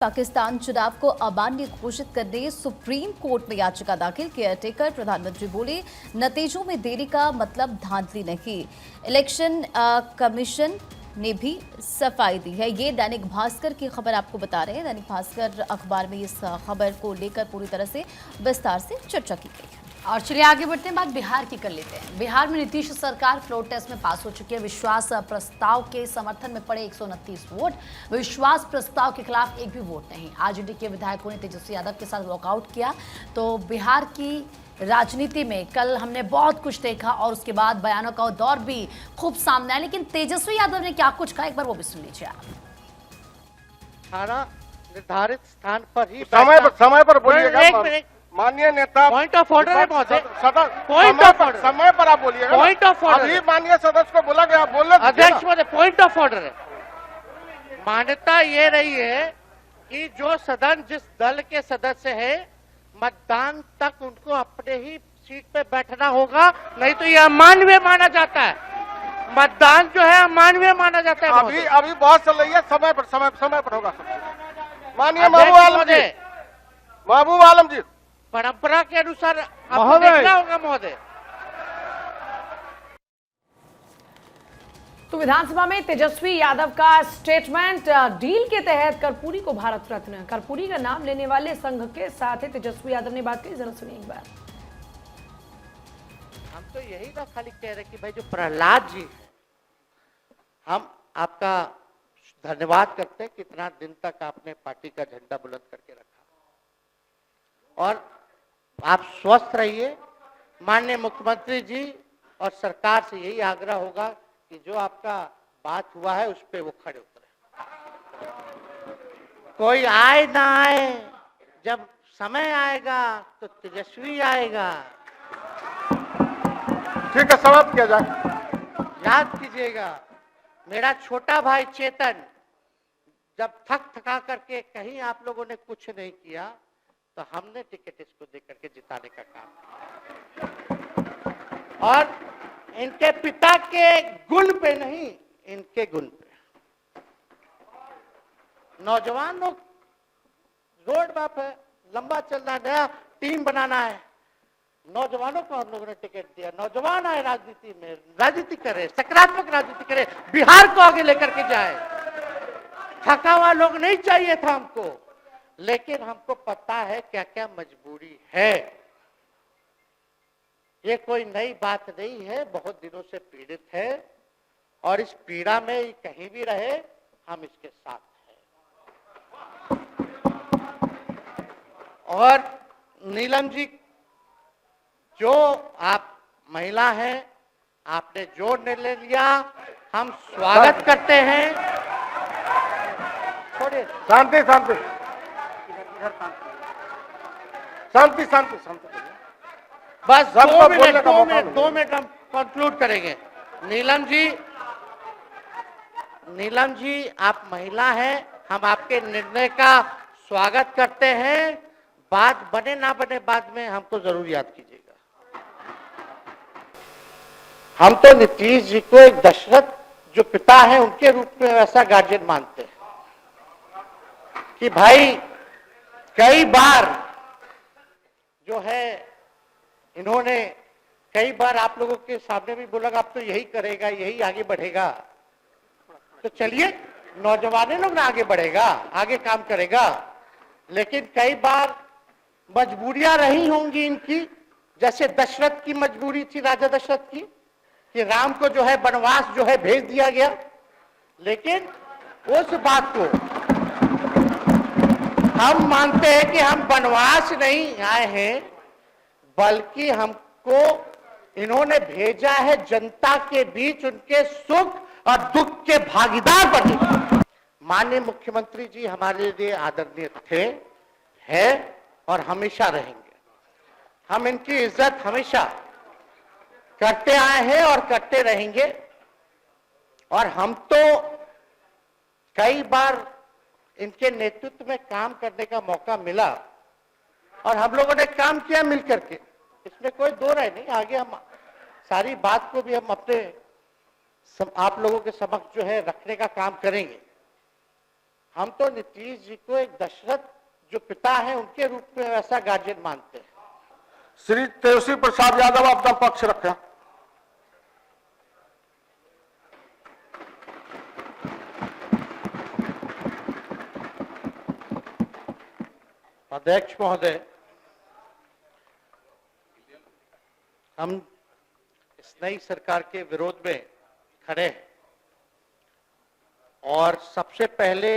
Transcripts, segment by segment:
पाकिस्तान चुनाव को अमान्य घोषित करने सुप्रीम कोर्ट में याचिका दाखिल। केयरटेकर प्रधानमंत्री बोले, नतीजों में देरी का मतलब धांधली नहीं। इलेक्शन कमीशन ने भी सफाई दी है। ये दैनिक भास्कर की खबर आपको बता रहे हैं। दैनिक भास्कर अखबार में इस खबर को लेकर पूरी तरह से विस्तार से चर्चा की गई है। और चलिए आगे बढ़ते हैं, बात बिहार की कर लेते हैं। बिहार में नीतीश सरकार फ्लोर टेस्ट में पास हो चुकी है। विश्वास प्रस्ताव के समर्थन में पड़े 129 वोट, विश्वास प्रस्ताव के खिलाफ एक भी वोट नहीं। आरजेडी के विधायकों ने तेजस्वी यादव के साथ वॉकआउट किया। तो बिहार की राजनीति में कल हमने बहुत कुछ देखा और उसके बाद बयानों का दौर भी खूब सामने आया, लेकिन तेजस्वी यादव ने क्या कुछ कहा, एक बार वो भी सुन लीजिए आप। थाना निर्धारित स्थान पर ही समय पर बोलिएगा माननीय नेता। पॉइंट ऑफ ऑर्डर है महोदय, पॉइंट ऑफ ऑर्डर समय पर आप बोलिएगा। पॉइंट ऑफ ऑर्डर अभी माननीय सदस्य को बोला गया, बोलने अध्यक्ष महोदय पॉइंट ऑफ ऑर्डर है। मान्यता ये रही है कि जो सदन जिस दल के सदस्य है, मतदान तक उनको अपने ही सीट पे बैठना होगा, नहीं तो ये अमानवीय माना जाता है। मतदान जो है अमानवीय माना जाता है। अभी बहुत चल रही है, समय पर होगा। माननीय महबूब आलम जी परंपरा के अनुसार आपको देखना होगा महोदय। तो विधानसभा में तेजस्वी यादव का स्टेटमेंट। डील के तहत कर्पूरी को भारत रत्न, कर्पूरी का नाम लेने वाले संघ के साथ ही तेजस्वी यादव ने बात की। जरा सुनिए एक बार। हम तो यही ना खाली कह रहे कि भाई जो प्रहलाद जी, हम आपका धन्यवाद करते हैं कि इतना दिन तक आपने पार्टी का झंडा बुलंद करके रखा और आप स्वस्थ रहिए। माननीय मुख्यमंत्री जी और सरकार से यही आग्रह होगा कि जो आपका बात हुआ है उस पे वो खड़े उतरे। कोई आए ना आए, जब समय आएगा तो तेजस्वी आएगा। ठीक है, समाप्त किया जाए। याद कीजिएगा, मेरा छोटा भाई चेतन जब थका करके कहीं आप लोगों ने कुछ नहीं किया तो हमने टिकट इसको देकर के जिताने का काम किया। और इनके पिता के गुण पे नहीं, इनके गुण पे। नौजवान लोग रोड मैप है, लंबा चलना, नया टीम बनाना है। नौजवानों को हम लोगों ने टिकट दिया। नौजवान आए राजनीति में, राजनीति करे, सकारात्मक राजनीति करे, बिहार को आगे लेकर के जाए। थका हुआ लोग नहीं चाहिए था हमको, लेकिन हमको पता है क्या क्या मजबूरी है। ये कोई नई बात नहीं है, बहुत दिनों से पीड़ित है और इस पीड़ा में कहीं भी रहे हम इसके साथ हैं। और नीलम जी, जो आप महिला हैं, आपने जो निर्णय लिया हम स्वागत करते हैं। छोड़िए, शांति शांति शांति शांति शांति। बस 2 मिनट हम कंक्लूड करेंगे। नीलम जी आप महिला हैं, हम आपके निर्णय का स्वागत करते हैं। बात बने ना बने बाद में हमको जरूर याद कीजिएगा। हम तो नीतीश जी को एक दशरथ जो पिता है उनके रूप में वैसा गार्जियन मानते हैं कि भाई कई बार जो है इन्होंने कई बार आप लोगों के सामने भी बोला आप तो यही करेगा, यही आगे बढ़ेगा। तो चलिए, नौजवान लोग ना आगे बढ़ेगा, आगे काम करेगा। लेकिन कई बार मजबूरियां रही होंगी इनकी, जैसे दशरथ की मजबूरी थी, राजा दशरथ की, कि राम को जो है वनवास जो है भेज दिया गया। लेकिन उस बात को हम मानते हैं कि हम वनवास नहीं आए हैं, बल्कि हमको इन्होंने भेजा है जनता के बीच उनके सुख और दुख के भागीदार बने। माननीय मुख्यमंत्री जी हमारे लिए आदरणीय थे, हैं और हमेशा रहेंगे। हम इनकी इज्जत हमेशा करते आए हैं और करते रहेंगे। और हम तो कई बार इनके नेतृत्व में काम करने का मौका मिला और हम लोगों ने काम किया मिलकर के, इसमें कोई दो राय नहीं। आगे हम सारी बात को भी हम अपने आप लोगों के समक्ष जो है रखने का काम करेंगे। हम तो नीतीश जी को एक दशरथ जो पिता है उनके रूप में वैसा गार्जियन मानते हैं। श्री तेजस्वी प्रसाद यादव अपना पक्ष रखें। अध्यक्ष महोदय, हम इस नई सरकार के विरोध में खड़े हैं और सबसे पहले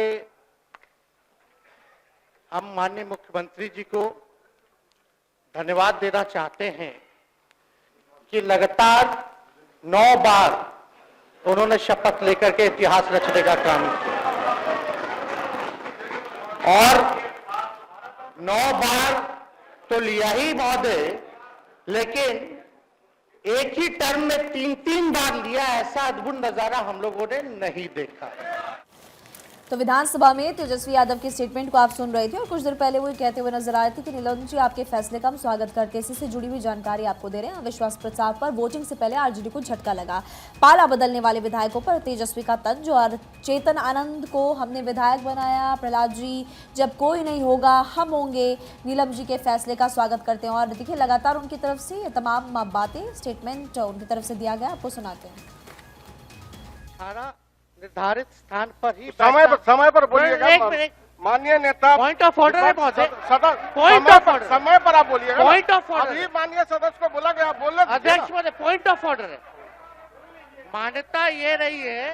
हम माननीय मुख्यमंत्री जी को धन्यवाद देना चाहते हैं कि लगातार 9 बार उन्होंने शपथ लेकर के इतिहास रचने का काम किया और 9 बार तो लिया ही महोदय, लेकिन एक ही टर्म में 3-3 बार लिया, ऐसा अद्भुत नजारा हम लोगों ने नहीं देखा। तो विधानसभा में तेजस्वी यादव के स्टेटमेंट को आप सुन रहे थे और कुछ देर पहले वो ये कहते हुए नजर आए थे कि नीलम जी आपके फैसले का हम स्वागत करते हैं। इसी से जुड़ी हुई जानकारी आपको दे रहे हैं। अविश्वास प्रस्ताव पर वोटिंग से पहले आरजेडी को झटका लगा। पाला बदलने वाले विधायकों पर तेजस्वी का तंज और चेतन आनंद को हमने विधायक बनाया, प्रहलाद जी जब कोई नहीं होगा हम होंगे, नीलम जी के फैसले का स्वागत करते हैं। और देखिए लगातार उनकी तरफ से ये तमाम बातें स्टेटमेंट उनकी तरफ से दिया गया, आपको सुनाते हैं। सारा निर्धारित स्थान पर ही समय पर बोलिएगा। एक मिनट, माननीय नेता, पॉइंट ऑफ ऑर्डर है महोदय, पॉइंट ऑफ ऑर्डर, समय पर आप बोलिएगा। पॉइंट ऑफ ऑर्डर, अभी माननीय सदस्य को बोला गया, आप बोल रहे थे। अध्यक्ष महोदय, पॉइंट ऑफ ऑर्डर है। मान्यता ये रही है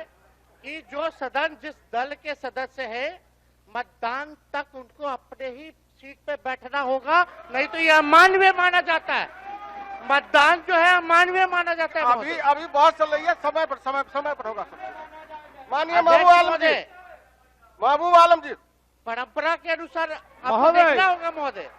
कि जो सदन जिस दल के सदस्य है, मतदान तक उनको अपने ही सीट पे बैठना होगा, नहीं तो ये अमानवीय माना जाता है। मतदान जो है अमानवीय माना जाता है। अभी बहुत चल रही है, समय पर होगा सब कुछ। माननीय महबूब आलम जी, परंपरा के अनुसार आपको देखना होगा महोदय।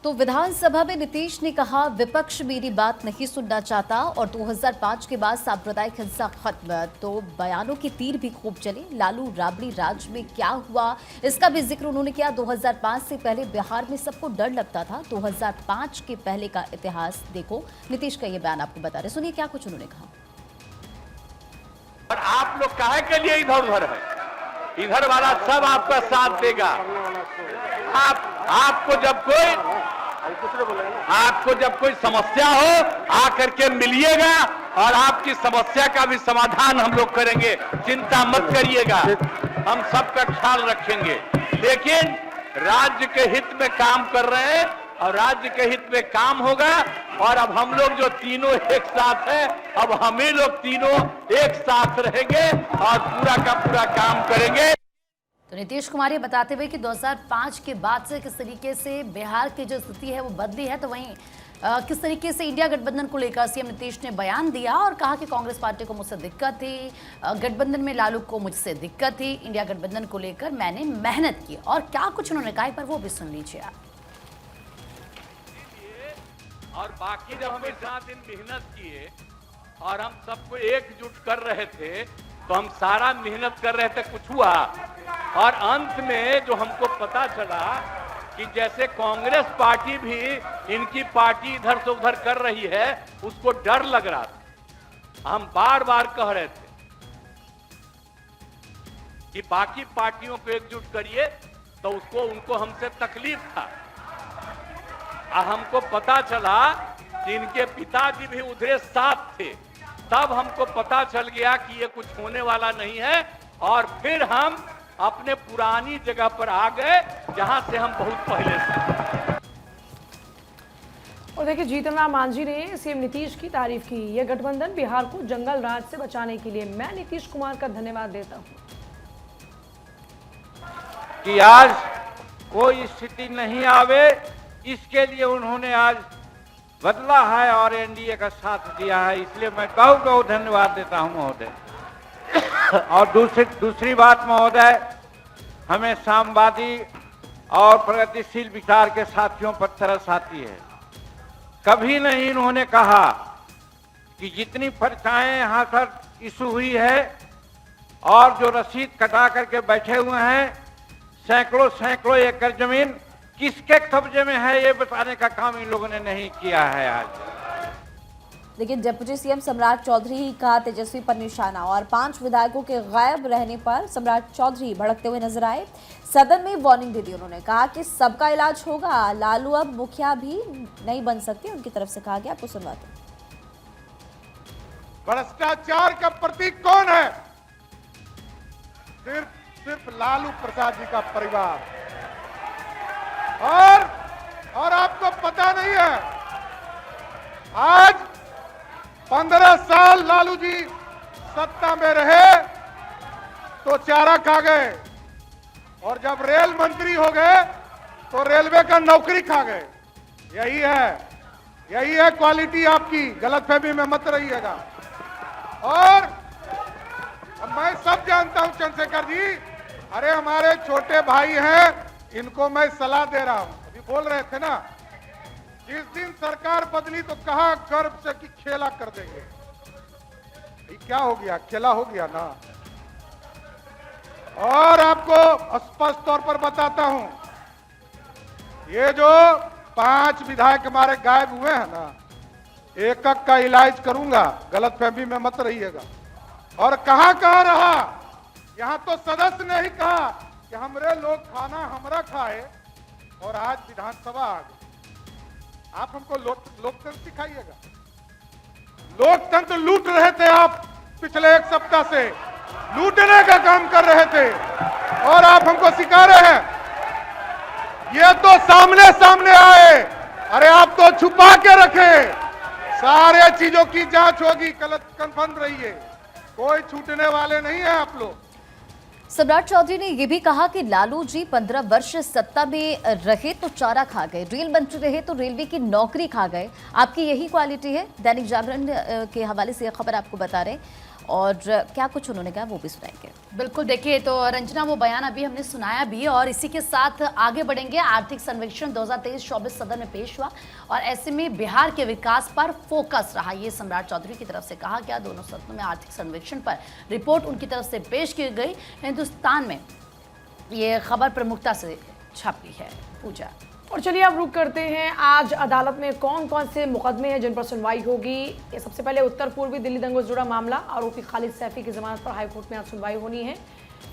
तो विधानसभा में नीतीश ने कहा विपक्ष मेरी बात नहीं सुनना चाहता और 2005 के बाद सांप्रदायिक हिंसा खत्म। तो बयानों की तीर भी खूब चले। लालू राबड़ी राज में क्या हुआ इसका भी जिक्र उन्होंने किया। 2005 से पहले बिहार में सबको डर लगता था। 2005 के पहले का इतिहास देखो। नीतीश का ये बयान आपको बता रहे, सुनिए क्या कुछ उन्होंने कहा। और आप लोग काहे के लिए इधर उधर है? इधर वाला सब आपका साथ देगा। आपको जब कोई समस्या हो आकर के मिलिएगा और आपकी समस्या का भी समाधान हम लोग करेंगे, चिंता मत करिएगा, हम सबका ख्याल रखेंगे। लेकिन राज्य के हित में काम कर रहे हैं और राज्य के हित में काम होगा। और अब हम लोग जो तीनों एक साथ हैं, अब हम ही लोग तीनों एक साथ रहेंगे और पूरा का पूरा काम करेंगे। तो नीतीश कुमार ये बताते हुए कि 2005 के बाद से किस तरीके से बिहार की जो स्थिति है वो बदली है, तो वहीं किस तरीके से इंडिया गठबंधन को लेकर सीएम नीतीश ने बयान दिया और कहा कि कांग्रेस पार्टी को मुझसे दिक्कत थी, गठबंधन में लालू को मुझसे दिक्कत थी, इंडिया गठबंधन को लेकर मैंने मेहनत की। और क्या कुछ उन्होंने कहा पर वो भी सुन लीजिए आप। और बाकी जब हम इतना दिन मेहनत किए और हम सबको एकजुट कर रहे थे, तो हम सारा मेहनत कर रहे थे, कुछ हुआ। और अंत में जो हमको पता चला कि जैसे कांग्रेस पार्टी भी इनकी पार्टी इधर से उधर कर रही है, उसको डर लग रहा था। हम बार बार कह रहे थे कि बाकी पार्टियों को एकजुट करिए, तो उनको हमसे तकलीफ था। हमको पता चला कि इनके पिताजी भी उधर साथ थे, तब हमको पता चल गया कि ये कुछ होने वाला नहीं है। और फिर हम अपने पुरानी जगह पर आ गए जहां से हम बहुत पहले से। और देखिए जीतन राम मांझी ने सीएम नीतीश की तारीफ की। यह गठबंधन बिहार को जंगल राज से बचाने के लिए मैं नीतीश कुमार का धन्यवाद देता हूं कि आज कोई स्थिति नहीं आवे, इसके लिए उन्होंने आज बदला है और एनडीए का साथ दिया है, इसलिए मैं बहुत धन्यवाद देता हूं महोदय। और दूसरी बात महोदय, हमें सामवादी और प्रगतिशील विचार के साथियों पर तरस आती है। कभी नहीं इन्होंने कहा कि जितनी परीक्षाएं यहाँ पर इशू हुई है और जो रसीद कटा करके बैठे हुए हैं, सैकड़ों एकड़ जमीन किसके कब्जे में है, ये बताने का काम इन लोगों ने नहीं किया है आज। लेकिन डिप्टी सीएम सम्राट चौधरी ही का तेजस्वी पर निशाना और 5 विधायकों के गायब रहने पर सम्राट चौधरी भड़कते हुए नजर आए। सदन में वार्निंग दे दी उन्होंने, कहा कि सबका इलाज होगा, लालू अब मुखिया भी नहीं बन सकते, उनकी तरफ से कहा गया। आपको सुनवाते हैं। भ्रष्टाचार का प्रतीक कौन है? सिर्फ लालू प्रसाद जी का परिवार। और आपको पता नहीं है, आज 15 साल लालू जी सत्ता में रहे तो चारा खा गए, और जब रेल मंत्री हो गए तो रेलवे का नौकरी खा गए। यही है क्वालिटी आपकी, गलतफहमी में मत रहिएगा। और मैं सब जानता हूं चंद्रशेखर जी, अरे हमारे छोटे भाई हैं, इनको मैं सलाह दे रहा हूं। अभी बोल रहे थे ना, जिस दिन सरकार बदली तो कहा गर्व से कि खेला कर देंगे। ये क्या हो गया? खेला हो गया ना। और आपको स्पष्ट तौर पर बताता हूं, ये जो 5 विधायक हमारे गायब हुए हैं ना, एक का इलाज करूंगा, गलतफहमी में मत रहिएगा। और कहां रहा, यहां तो सदस्य ने ही कहा कि हमरे लोग खाना हमरा खाए, और आज विधानसभा आ गई। आप हमको लोकतंत्र सिखाइएगा? लोकतंत्र लूट रहे थे आप, पिछले 1 सप्ताह से लूटने का काम कर रहे थे, और आप हमको सिखा रहे हैं। ये तो सामने आए, अरे आप तो छुपा के रखे। सारे चीजों की जांच होगी, कंफर्म रहिए, कोई छूटने वाले नहीं है आप लोग। सम्राट चौधरी ने यह भी कहा कि लालू जी 15 वर्ष सत्ता में रहे तो चारा खा गए, रेल मंत्री रहे तो रेलवे की नौकरी खा गए। आपकी यही क्वालिटी है? दैनिक जागरण के हवाले से यह खबर आपको बता रहे हैं, और क्या कुछ उन्होंने कहा वो भी सुनाएंगे। बिल्कुल, देखिए तो रंजना वो बयान अभी हमने सुनाया भी, और इसी के साथ आगे बढ़ेंगे। आर्थिक सर्वेक्षण 2023-24 सदन में पेश हुआ, और ऐसे में बिहार के विकास पर फोकस रहा, ये सम्राट चौधरी की तरफ से कहा गया। दोनों सदनों में आर्थिक सर्वेक्षण पर रिपोर्ट उनकी तरफ से पेश की गई। हिंदुस्तान में ये खबर प्रमुखता से छपी है। पूजा, और चलिए अब रुक करते हैं आज अदालत में कौन कौन से मुकदमे हैं जिन पर सुनवाई होगी। ये सबसे पहले उत्तर पूर्वी दिल्ली दंगों से जुड़ा मामला, आरोपी खालिद सैफी की जमानत पर हाईकोर्ट में आज सुनवाई होनी है।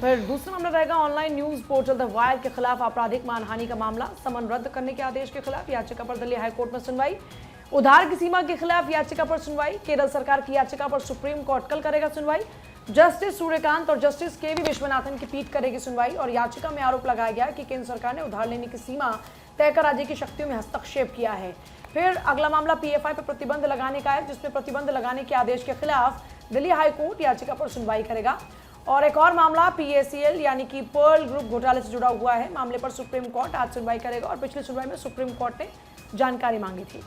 फिर दूसरा मामला रहेगा online news portal the wire के खिलाफ आपराधिक मानहानि का मामला, समन रद्द करने के आदेश के खिलाफ याचिका पर दिल्ली हाईकोर्ट में सुनवाई। उधार की सीमा के खिलाफ याचिका पर सुनवाई, केरल सरकार की याचिका पर सुप्रीम कोर्ट कल करेगा सुनवाई। जस्टिस सूर्यकांत और जस्टिस के.वी. विश्वनाथन की पीठ करेगी सुनवाई, और याचिका में आरोप लगाया गया कि केंद्र सरकार ने उधार लेने की सीमा तय कर राज्य की शक्तियों में हस्तक्षेप किया है। फिर अगला मामला पीएफआई पर प्रतिबंध लगाने का है, जिसमें प्रतिबंध लगाने के आदेश के खिलाफ दिल्ली हाईकोर्ट याचिका पर सुनवाई करेगा। और एक और मामला पीएसीएल यानी कि पर्ल ग्रुप घोटाले से जुड़ा हुआ है, मामले पर सुप्रीम कोर्ट आज सुनवाई करेगा, और पिछली सुनवाई में सुप्रीम कोर्ट ने जानकारी मांगी थी।